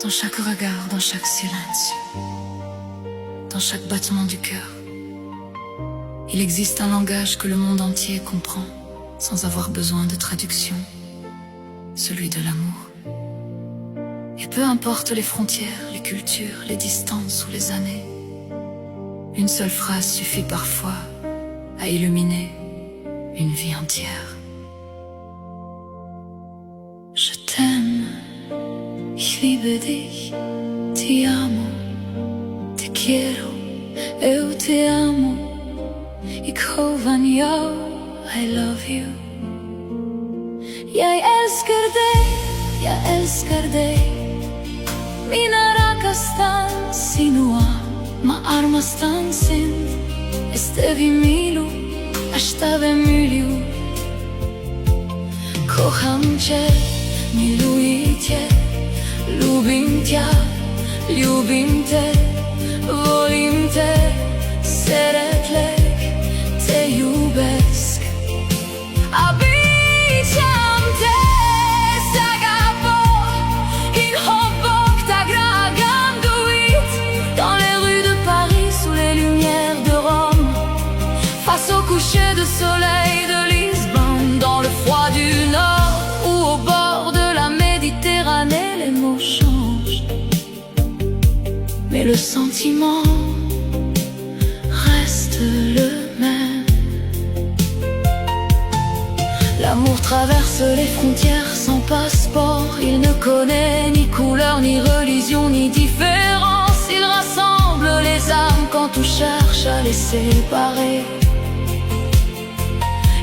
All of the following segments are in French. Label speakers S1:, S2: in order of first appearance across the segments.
S1: Dans chaque regard, dans chaque silence, dans chaque battement du cœur, il existe un langage que le monde entier comprend sans avoir besoin de traduction, celui de l'amour. Et peu importe les frontières, les cultures, les distances ou les années, une seule phrase suffit parfois à illuminer une vie entière. Je t'aime, ich liebe dich, ti amo, te quiero, eu te amo, ik hou van jou, I love you. Jag älskar dig, mina raka sinua, ma arma stansin, estevi milu, aż tave miliu. Kocham cię, miluję cię, lubim cię, ljubim te, volim te, szeretlek, te ljubesc. Обичам те, Sagabo, il hobok ta graganduit, dans les rues de Paris, sous les lumières de Rome, face au coucher de soleil de Lisbonne, dans le froid du Nord ou au bord de la Méditerranée, les mots changent, mais le sentiment reste le même. L'amour traverse les frontières sans passeport, il ne connaît ni couleur, ni religion, ni différence. Il rassemble les âmes quand tout cherche à les séparer.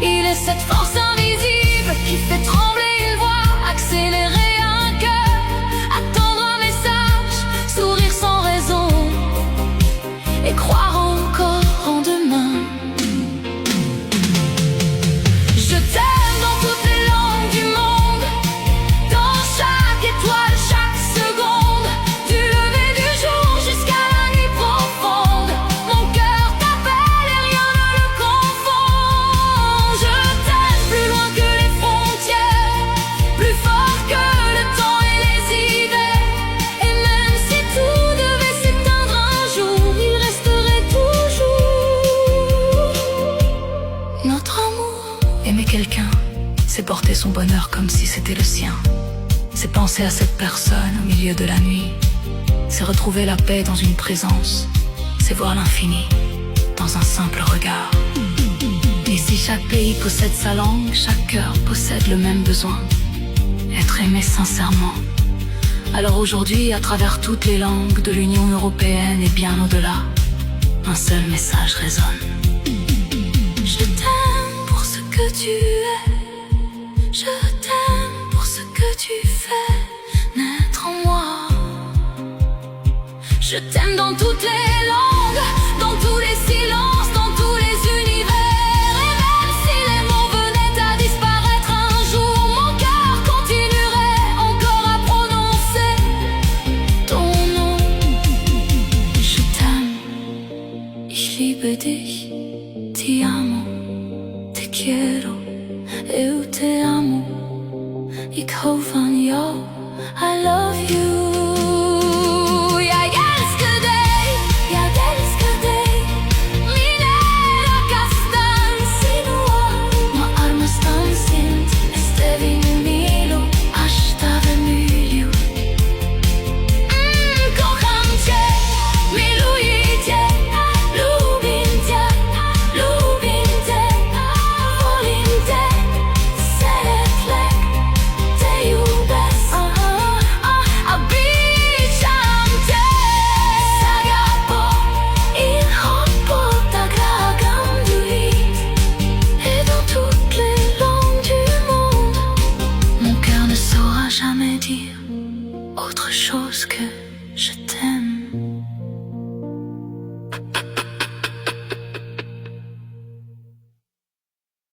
S1: Il est cette force invisible qui fait trembler une voix, accélérer un cœur, attendre un message, sourire sans raison et croire encore en demain. Je t'aime dans toutes les langues du monde, dans chaque étoile, chaque seconde, du lever du jour jusqu'à la nuit profonde. Mon cœur t'appelle et rien ne le confond. Je t'aime plus loin que les frontières, plus fort que le temps et les hivers. Et même si tout devait s'éteindre un jour, il resterait toujours notre amour. Aimer quelqu'un, c'est porter son bonheur comme si c'était le sien. C'est penser à cette personne au milieu de la nuit. C'est retrouver la paix dans une présence. C'est voir l'infini dans un simple regard. Et si chaque pays possède sa langue, chaque cœur possède le même besoin, être aimé sincèrement. Alors aujourd'hui, à travers toutes les langues de l'Union européenne et bien au-delà, un seul message résonne. Je t'aime pour ce que tu es, je t'aime pour ce que tu fais naître en moi. Je t'aime dans toutes les langues, dans tous les silences, dans tous les univers. Et même si les mots venaient à disparaître un jour, mon cœur continuerait encore à prononcer ton nom. Je t'aime, ich liebe dich, ti amo, te quiero, eu te amo, ik hou van jou, I love you. Jag älskar dig, mina raka sinua, ma arma stansin, estevi milu, aż tave miliu. Kocham cię, miluję cię, lubim cię, volim te, szeretlek, te ljubesc. Обичам te, Sagabo, il hobok ta graganduit. Et dans toutes les langues du monde, mon cœur ne saura jamais dire autre chose que je t'aime.